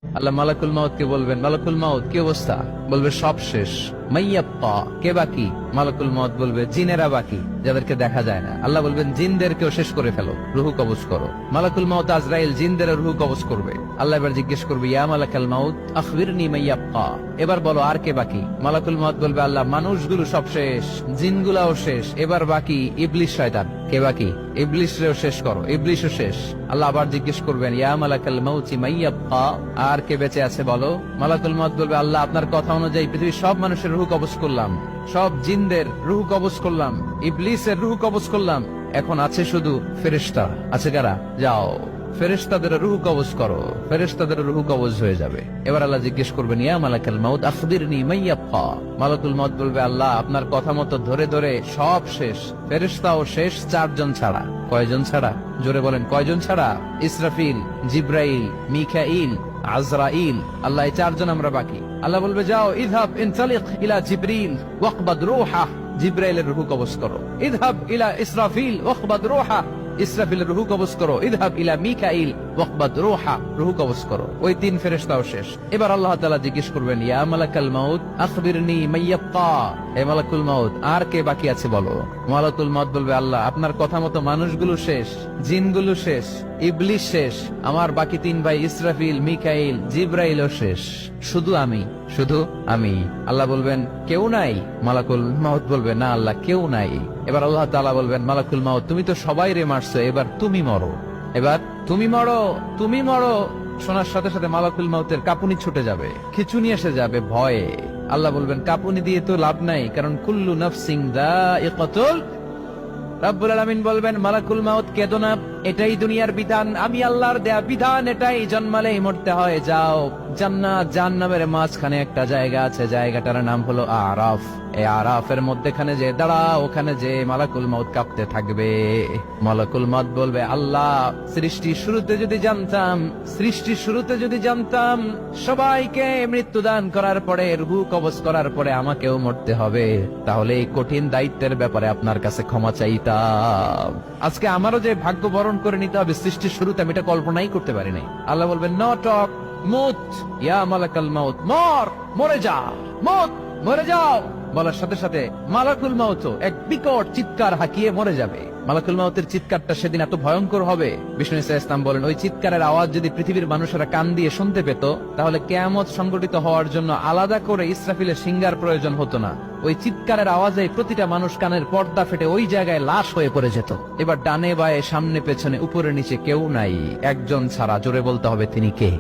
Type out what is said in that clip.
আল্লাহ মালাকুল মাউত কে বলবেন, মালাকুল মাউত কি অবস্থা? বলবে সব শেষ। মাইয়াপ্পা, কে বাকি? মালাকুল মাউত বলবে জিনেরা বাকি, যাদেরকে দেখা যায় না। আল্লাহ বলবেন জিনদেরকেও শেষ করে ফেলো, রুহু কবজ করো। মালাকুল মাউত আজরাইল জিনদের রুহু কবজ করবে। আল্লাহ এবার জিজ্ঞেস করবে, ইয়া মালাকাল মাউত আখবিরনি মাইয়াপ্পা, এবার বলো আর কে বাকি? মালাকুল মাউত বলবে, আল্লাহ মানুষগুলো সব শেষ, জিনগুলাও শেষ, এবার বাকি ইবলিস শয়তান। কে বাকি? ইবলিসরেও শেষ করো, ইবলিসও শেষ। আল্লাহ আবার জিজ্ঞেস করবেন, ইয়া মালাকাল মাউতি মাইয়াব্বা, আর কে বেঁচে আছে বলো? মালাকুল মাউত বলবে, আল্লাহ আপনার কথা অনুযায়ী পৃথিবীর সব মানুষের রূহ কবজ করলাম, সব জিনদের রূহ কবজ করলাম, ইবলিসের রূহ কবজ করলাম, এখন আছে শুধু ফেরেশতা। আছে কারা? যাও ফেরেশতাদের রূহ কবজ করো। ফেরেশতাদের রূহ কবজ হয়ে যাবে। এবার আল্লাহ জিজ্ঞেস করবেন, ইয়া মালাকাল মাউত আখবিরনি মাইয়াব্বা। মালাকুল মাউত বলবে, আল্লাহ আপনার কথা মতো ধরে ধরে সব শেষ, ফেরেশতাও শেষ, 4 জন ছাড়া। কয়জন ছাড়া? জোরে বলেন, কয়জন ছাড়া? ইসরাফিল, জিব্রাইল, মিকাইল, আজরাইল। আল্লাহ এই 4 জন আমরা বাকি। আল্লাহ বলবে, যাও ইযহাব ইনতালিক ইলা জিবরিল ওয়াকবাদ রূহা, জিব্রাইলের রূহ কবজ করো। ইযহাব ইলা ইসরাফিল ওয়াকবাদ রূহা, ইসরাফিলের রূহ কবজ করো। ইযহাব ইলা মিকাইল ওয়াকবাদ রূহা, রূহ কবজ করো। ওই 3 ফেরেশতাও শেষ। এবার আল্লাহ তাআলা জিজ্ঞেস করবেন, ইয়া মালাকাল মাউত আখবিরনি মাইয়াব্বা, হে মালাকুল মাউত আর কে বাকি আছে বলো? মালাকুল মাউত বলবে, আল্লাহ আপনার কথা মতো মানুষগুলো শেষ, জিনগুলো শেষ, ইবলিস শেষ, আমার বাকি 3 ভাই ইসরাফিল, মিকাইল, জিব্রাইলও শেষ, শুধু আমি, শুধু আমি। আল্লাহ বলবেন, কেউ নাই? মালাকুল মাউত বলবে, না আল্লাহ কেউ নাই। এবার আল্লাহ তাআলা বলবেন, মালাকুল মাউত তুমি তো সবাই রে মারছো, এবার তুমি মরো, এবার তুমি মরো, তুমি মরো। শোনার সাথে সাথে মালাকুল মাউতের কাঁপুনি ছুটে যাবে, খিঁচুনি এসে যাবে ভয়ে। আল্লাহ বলবেন, কাঁপুনি দিয়ে তো লাভ নাই, কারণ কুল্লু নাফসিন যায়িকাতুল। রব্বুল আলামিন বলবেন, মালাকুল মাউত কেঁদো না, এটাই দুনিয়ার বিধান, আমি আল্লাহর দেয়া বিধান, এটাই জন্মালেই মরতে হয়। যাও জান্নাত জাহান্নামের মাঝখানে একটা জায়গা আছে, জায়গাটার নাম হলো আরাফ। এই আরাফের মধ্যখানে যে দাঁড়াও, ওখানে যে মালাকুল মাউত কাঁপতে থাকবে। মালাকুল মাউত বলবে, আল্লাহ সৃষ্টির শুরুতে যদি জানতাম, সৃষ্টির শুরুতে যদি জানতাম সবাইকে মৃত্যুদান করার পরে, রূহ কবজ করার পরে আমাকেও মরতে হবে, তাহলে এই কঠিন দায়িত্বের ব্যাপারে আপনার কাছে ক্ষমা চাইতাম। আজকে আমারও যে ভাগ্য বরণ করে নিতে হবে সৃষ্টির শুরুতে, আমি এটা কল্পনাই করতে পারি নাই। আল্লাহ বলবেন, নো টক, মুত ইয়া মালাকাল মাউত, মর, মরে যা, মুত, মরে যাও। বলার সাথে সাথে মালাকুল মাউত এক বিকট চিৎকার হাঁকিয়ে মরে যাবে। মালাকুল মাউতের চিৎকারটা সেদিন এত ভয়ঙ্কর হবে, বিষ্ণু ইসা ইসলাম বলেন, ওই চিৎকারের আওয়াজ যদি পৃথিবীর মানুষেরা কান দিয়ে শুনতে পেত, তাহলে কিয়ামত সংগঠিত হওয়ার জন্য আলাদা করে ইসরাফিলের সিঙ্গার প্রয়োজন হতো না। ওই চিৎকারের আওয়াজে প্রতিটা মানুষ কানের পর্দা ফেটে ওই জায়গায় লাশ হয়ে পড়ে যেত। এবার ডানে বায়ে সামনে পেছনে উপরে নিচে কেউ নাই, একজন ছাড়া। জোরে বলতে হবে, তিনি কে?